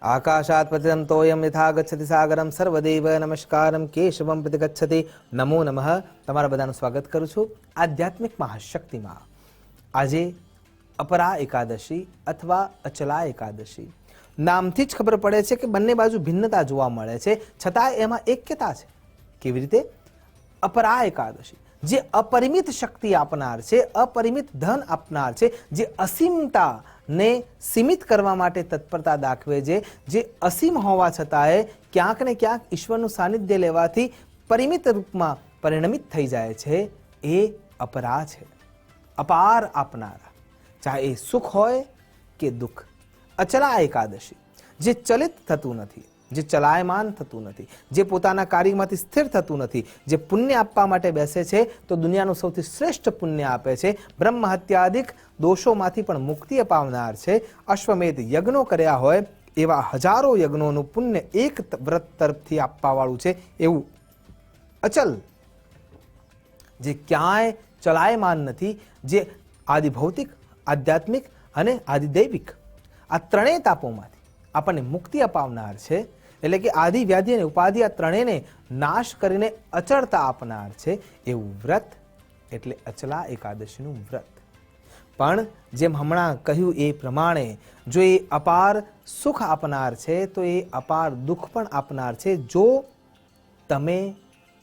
आकाशात् पतितं तोयं यथा गच्छति सागरं सर्वदेव नमस्कारं केशवं प्रति गच्छति नमो नमः। તમારા બધાનું સ્વાગત કરું છું આધ્યાત્મિક મહાશક્તિમાં। આજે અપરા એકાદશી અથવા અચલા એકાદશી નામથી જ ખબર પડે છે કે બંને બાજુ ભિન્નતા જોવા મળે છે, છતાં એમાં એક્યતા છે। કેવી રીતે? અપરા એકાદશી જે અપરિમિત શક્તિ આપનાર છે, અપરિમિત ધન આપનાર છે, જે અસીમતા ને સીમિત કરવા માટે તત્પરતા દાખવે છે, જે અસીમ હોવા છતાંય ક્યાંક ને ક્યાંક ઈશ્વરનું સાનિધ્ય લેવાથી પરિમિત રૂપમાં પરિણમિત થઈ જાય છે, એ અપરા છે, અપાર આપનારા, ચાહે એ સુખ હોય કે દુઃખ। અચલા એકાદશી જે ચલિત થતું નથી, જે ચલાયમાન થતું નથી, જે પોતાના કાર્યમાંથી સ્થિર થતું નથી, જે પુણ્ય આપવા માટે બેસે છે તો દુનિયાનું સૌથી શ્રેષ્ઠ પુણ્ય આપે છે, બ્રહ્મ હત્યાદિક દોષોમાંથી પણ મુક્તિ અપાવનાર છે। અશ્વમેધ યજ્ઞો કર્યા હોય એવા હજારો યજ્ઞોનું પુણ્ય એક વ્રત તરફથી આપવાવાળું છે એવું અચલ, જે ક્યાંય ચલાયમાન નથી, જે આદિભૌતિક, આધ્યાત્મિક અને આદિદૈવિક આ ત્રણેય તાપોમાંથી આપણને મુક્તિ અપાવનાર છે। એટલે કે આદિ, વ્યાધિ અને ઉપાધિ આ ત્રણેયને નાશ કરીને અચળતા આપનાર છે એવું વ્રત એટલે અચલા એકાદશીનું વ્રત। પણ જેમ હમણાં કહ્યું એ પ્રમાણે જો એ અપાર સુખ આપનાર છે તો એ અપાર દુઃખ પણ આપનાર છે, જો તમે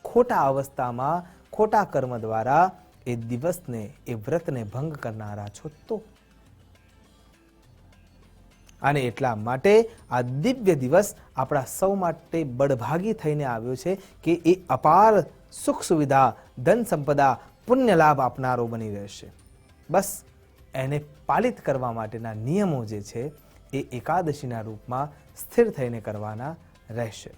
ખોટા અવસ્થામાં ખોટા કર્મ દ્વારા એ દિવસને, એ વ્રતને ભંગ કરનારા છો તો। અને એટલા માટે આ દિવ્ય દિવસ આપણા સૌ માટે બળભાગી થઈને આવ્યો છે કે એ અપાર સુખ સુવિધા, ધન સંપદા, પુણ્ય લાભ આપનારો બની રહેશે। બસ એને પાલિત કરવા માટેના નિયમો જે છે એ એકાદશીના રૂપમાં સ્થિર થઈને કરવાના રહેશે।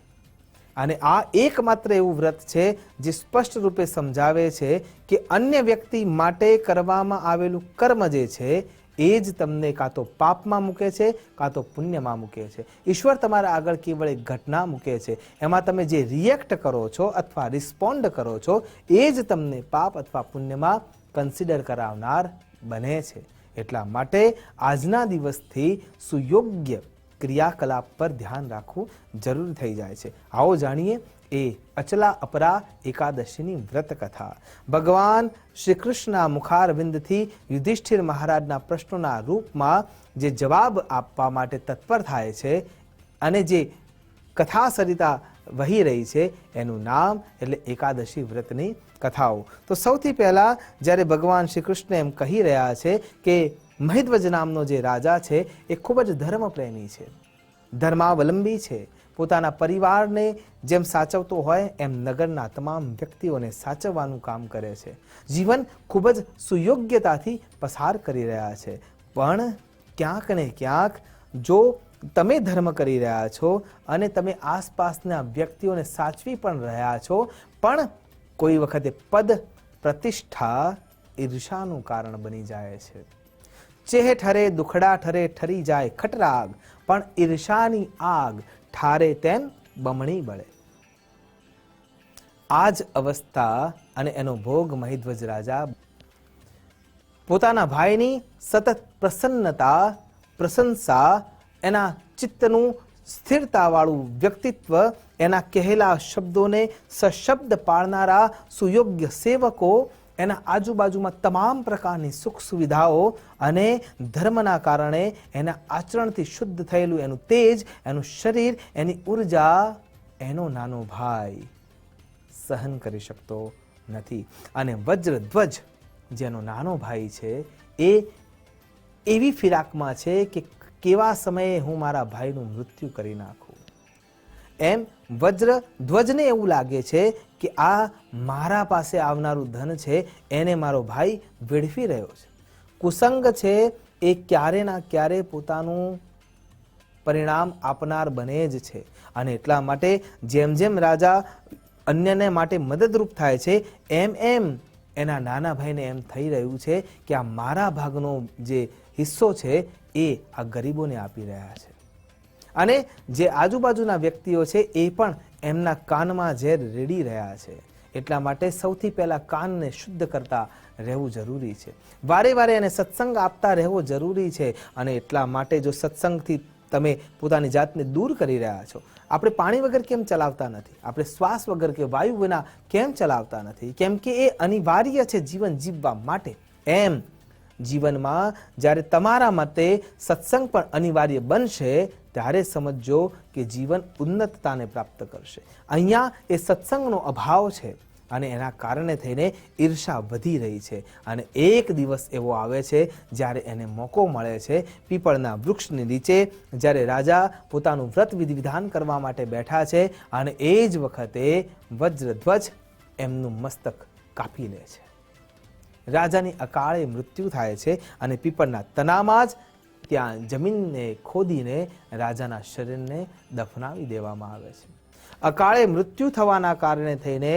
અને આ એકમાત્ર એવું વ્રત છે જે સ્પષ્ટ રૂપે સમજાવે છે કે અન્ય વ્યક્તિ માટે કરવામાં આવેલું કર્મ જે છે એ જ તમને કાં તો પાપમાં મૂકે છે કાં તો પુણ્યમાં મૂકે છે। ઈશ્વર તમારા આગળ કેવળ એક ઘટના મૂકે છે, એમાં તમે જે રિએક્ટ કરો છો અથવા રિસ્પોન્ડ કરો છો એ જ તમને પાપ અથવા પુણ્યમાં કન્સિડર કરાવનાર બને છે। એટલા માટે આજના દિવસથી સુયોગ્ય ક્રિયાકલાપ પર ધ્યાન રાખવું જરૂરી થઈ જાય છે। આવો જાણીએ એ અચલા અપરા એકાદશીની વ્રત કથા। ભગવાન શ્રી કૃષ્ણના મુખારવિંદથી યુધિષ્ઠિર મહારાજના પ્રશ્નોના રૂપમાં જે જવાબ આપવા માટે તત્પર થાય છે અને જે કથા સરિતા વહી રહી છે એનું નામ એટલે એકાદશી વ્રતની કથાઓ। તો સૌથી પહેલા જ્યારે ભગવાન શ્રી કૃષ્ણ એમ કહી રહ્યા છે કે મહિધ્વજ નામનો જે રાજા છે એ ખૂબ જ ધર્મપ્રેમી છે, ધર્માવલંબી છે, પોતાના પરિવારને જેમ સાચવતો હોય એમ નગરના તમામ વ્યક્તિઓને સાચવવાનું કામ કરે છે, જીવન ખૂબ જ સુયોગ્યતાથી પસાર કરી રહ્યા છે। પણ ક્યાંક ને ક્યાંક જો તમે ધર્મ કરી રહ્યા છો અને તમે આસપાસના વ્યક્તિઓને સાચવી પણ રહ્યા છો, પણ કોઈ વખતે પદ, પ્રતિષ્ઠા ઈર્ષાનું કારણ બની જાય છે। ચેહ ઠરે દુખડા ઠરે ઠરી જાય ખટરાગ, પણ ઈર્ષાની આગ ઠારે તેમ બમણી બળે। આ જ અવસ્થા અને એનો ભોગ મહિધ્વજ રાજા પોતાના ભાઈની સતત પ્રસન્નતા, પ્રશંસા, એના ચિત્તનું સ્થિરતાવાળું વ્યક્તિત્વ, એના કહેલા શબ્દોને સશબ્દ પાળનારા સુયોગ્ય સેવકો, એના આજુબાજુમાં તમામ પ્રકારની સુખ સુવિધાઓ અને ધર્મના કારણે એના આચરણથી શુદ્ધ થયેલું એનું તેજ, એનું શરીર, એની ઉર્જા એનો નાનો ભાઈ સહન કરી શકતો નથી। અને વજ્રધ્વજ જેનો નાનો ભાઈ છે એ એવી ફિરાકમાં છે કે કેવા સમયે હું મારા ભાઈનું મૃત્યુ કરી નાખું। એમ વજ્રધ્વજને એવું લાગે છે કે આ મારા પાસે આવનારું ધન છે એને મારો ભાઈ વેડફી રહ્યો છે। કુસંગ છે એ ક્યારે ના ક્યારે પોતાનું પરિણામ આપનાર બને જ છે। અને એટલા માટે જેમ જેમ રાજા અન્યને માટે મદદરૂપ થાય છે એમ એમ એના નાના ભાઈને એમ થઈ રહ્યું છે કે આ મારા ભાગનો જે હિસ્સો છે એ આ ગરીબોને આપી રહ્યા છે। અને જે આજુબાજુના વ્યક્તિઓ છે એ પણ એમના કાનમાં ઝેર રેડી રહ્યા છે। એટલા માટે સૌથી પહેલા કાનને શુદ્ધ કરતા રહેવું જરૂરી છે, વારે વારે એને સત્સંગ આપતા રહેવો જરૂરી છે। અને એટલા માટે જો સત્સંગથી તમે પોતાની જાતને દૂર કરી રહ્યા છો. આપણે પાણી વગર કેમ ચલાવતા નથી? આપણે શ્વાસ વગર કે વાયુ વિના કેમ ચલાવતા નથી? કેમ કે એ અનિવાર્ય છે જીવન જીવવા માટે. એમ જીવનમાં જ્યારે તમારા મતે સત્સંગ પણ અનિવાર્ય બનશે ત્યારે સમજો કે જીવન ઉન્નતતાને પ્રાપ્ત કરશે. અહીંયા એ સત્સંગનો અભાવ છે અને એના કારણે થઈને ઈર્ષા વધી રહી છે. અને એક દિવસ એવો આવે છે જ્યારે એને મોકો મળે છે પીપળના વૃક્ષની નીચે, જ્યારે રાજા પોતાનું વ્રત વિધિવિધાન કરવા માટે બેઠા છે અને એ જ વખતે વજ્રધ્વજ એમનું મસ્તક કાપી લે છે. રાજાની અકાળે મૃત્યુ થાય છે અને પીપળના તનામાં જ ત્યાં જમીનને ખોદીને રાજાના શરીરને દફનાવી દેવામાં આવે છે. અકાળે મૃત્યુ થવાના કારણે થઈને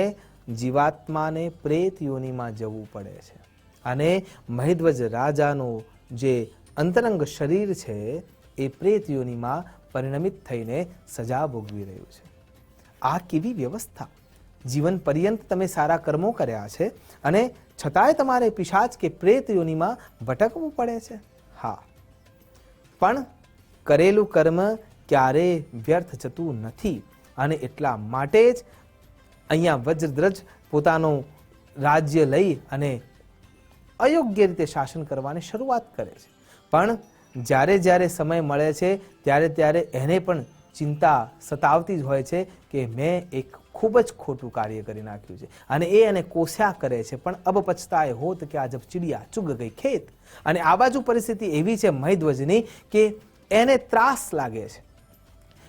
જીવાત્માને પ્રેત યોનિમાં જવું પડે છે અને મહિધ્વજ રાજાનું જે અંતરંગ શરીર છે એ પ્રેત યોનિમાં પરિણમિત થઈને સજા ભોગવી રહ્યું છે. આ કેવી વ્યવસ્થા! જીવન પર્યંત તમે સારા કર્મો કર્યા છે અને છતાંય તમારે પિશાચ કે પ્રેત યોનિમાં ભટકવું પડે છે. હા, પણ કરેલું કર્મ ક્યારેય વ્યર્થ જતું નથી અને એટલા માટે જ અહીંયા વજ્રધ્વજ પોતાનું રાજ્ય લઈ અને અયોગ્ય રીતે શાસન કરવાની શરૂઆત કરે છે. પણ જ્યારે જ્યારે સમય મળે છે ત્યારે ત્યારે એને પણ ચિંતા સતાવતી જ હોય છે કે મેં એક ખૂબ જ ખોટું કાર્ય કરી નાખ્યું છે અને એ એને કોસ્યા કરે છે. પણ અબ પછતાએ હોત કે આ જબ ચિડિયા ચુગ ગઈ ખેત. અને આ બાજુ પરિસ્થિતિ એવી છે મહિધ્વજની કે એને ત્રાસ લાગે છે.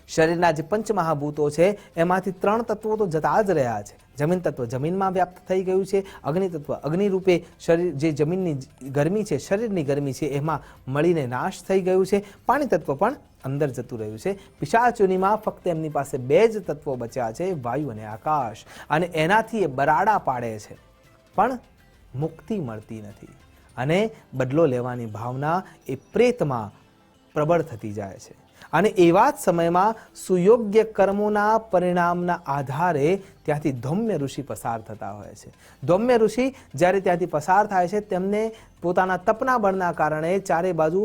શરીરના જે પંચમહાભૂતો છે એમાંથી 3 તત્વો તો જતા જ રહ્યા છે. જમીન તત્વ જમીનમાં વ્યાપ્ત થઈ ગયું છે, અગ્નિ તત્વ અગ્નિ રૂપે શરીર જે જમીનની ગરમી છે, શરીરની ગરમી છે એમાં મળીને નાશ થઈ ગયું છે, પાણી તત્વ પણ અંદર જતું રહ્યું છે. પિશાચ યોનિમાં ફક્ત એમની પાસે 2 જ તત્વો બચ્યા છે, વાયુ અને આકાશ, અને એનાથી એ બરાડા પાડે છે પણ મુક્તિ મળતી નથી અને બદલો લેવાની ભાવના એ પ્રેતમાં પ્રબળ થતી જાય છે. અને એવા જ સમયમાં સુયોગ્ય કર્મોના પરિણામના આધારે ત્યાંથી ધૌમ્ય ઋષિ પસાર થતા હોય છે. ધૌમ્ય ઋષિ જ્યારે ત્યાંથી પસાર થાય છે તેમને પોતાના તપના બળના કારણે ચારે બાજુ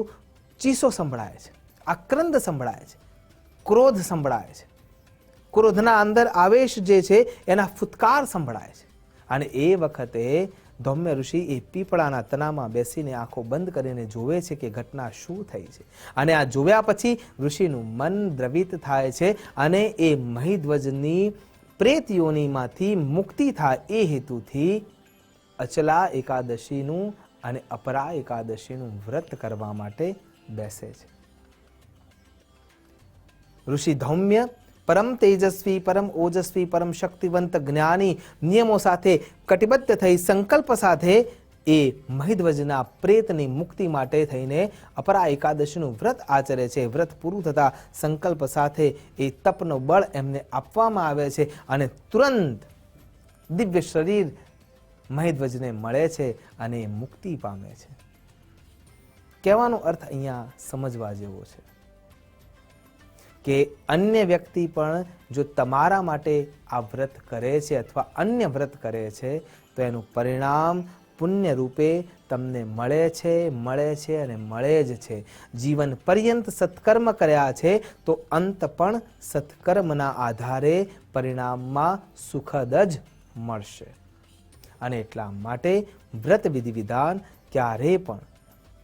ચીસો સંભળાય છે, આક્રંદ સંભળાય છે, ક્રોધ સંભળાય છે, ક્રોધના અંદર આવેશ જે છે એના ફૂત્કાર સંભળાય છે. અને એ વખતે ધૌમ્ય ઋષિ એ પીપળાના તનામાં બેસીને આંખો બંધ કરીને જોવે છે કે ઘટના શું થઈ છે. અને આ જોયા પછી ઋષિનું મન દ્રવિત થાય છે અને એ મહિધ્વજની પ્રેત યોનિમાંથી મુક્તિ થાય એ હેતુથી અચલા એકાદશીનું અને અપરા એકાદશીનું વ્રત કરવા માટે બેસે છે. ઋષિ ધૌમ્ય પરમ તેજસ્વી, પરમ ઓજસ્વી, પરમ શક્તિવંત, જ્ઞાની નિયમો સાથે કટિબદ્ધ થઈ સંકલ્પ સાથે એ મહિધ્વજના પ્રેતની મુક્તિ માટે થઈને અપરા એકાદશીનું વ્રત આચરે છે. વ્રત પૂરું થતાં સંકલ્પ સાથે એ તપનો બળ એમને આપવામાં આવે છે અને તુરંત દિવ્ય શરીર મહિધ્વજને મળે છે અને મુક્તિ પામે છે. કહેવાનો અર્થ અહીંયા સમજવા જેવો છે કે અન્ય વ્યક્તિ પણ જો તમારા માટે આ વ્રત કરે છે અથવા અન્ય વ્રત કરે છે તો એનું પરિણામ પુણ્ય રૂપે તમને મળે છે અને મળે જ છે. જીવન પર્યંત સત્કર્મ કર્યા છે તો અંત પણ સત્કર્મના આધારે પરિણામમાં સુખદ જ મળશે. અને એટલા માટે વ્રત વિધિ વિધાન ક્યારેય પણ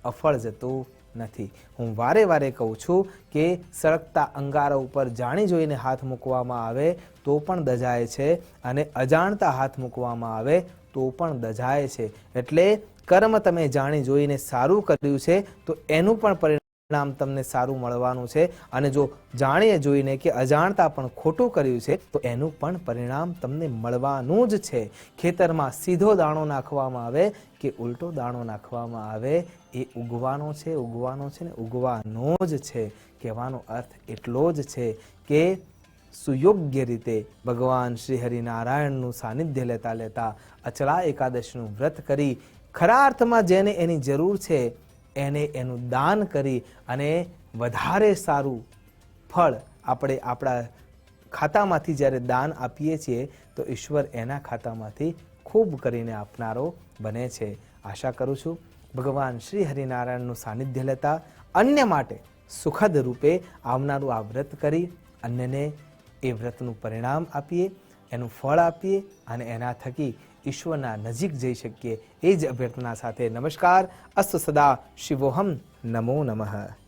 અફળ જતું નથી. હું વારે વારે કહું છું કે સળગતા અંગારા ઉપર જાણી જોઈને હાથ મૂકવામાં આવે તો પણ દજાય છે અને અજાણતા હાથ મૂકવામાં આવે તો પણ દજાય છે. એટલે કર્મ તમે જાણી જોઈને સારું કર્યું છે તો એનું પણ પરિણામ તમને સારું મળવાનું છે અને જો જાણીએ જોઈને કે અજાણતા પણ ખોટું કર્યું છે તો એનું પણ પરિણામ તમને મળવાનું જ છે. ખેતરમાં સીધો દાણો નાખવામાં આવે કે ઉલટો દાણો નાખવામાં આવે એ ઉગવાનો છે ને ઉગવાનો જ છે. કહેવાનો અર્થ એટલો જ છે કે સુયોગ્ય રીતે ભગવાન શ્રી હરિનારાયણનું સાનિધ્ય લેતા લેતા અચલા એકાદશીનું વ્રત કરી ખરા અર્થમાં જેને એની જરૂર છે એને એનું દાન કરી અને વધારે સારું ફળ આપણે આપણા ખાતામાંથી જ્યારે દાન આપીએ છીએ તો ઈશ્વર એના ખાતામાંથી ખૂબ કરીને આપનારો બને છે. આશા કરું છું ભગવાન શ્રી હરિનારાયણનું સાનિધ્ય લેતા અન્ય માટે સુખદ રૂપે આવનારું આ વ્રત કરી અન્યને એ વ્રતનું પરિણામ આપીએ, એનું ફળ આપીએ અને એના થકી ઈશ્વરના નજીક જઈ શકીએ, એ જ અભ્યર્થના સાથે નમસ્કાર. અસ્તુ સદા શિવોહમ. નમો નમઃ.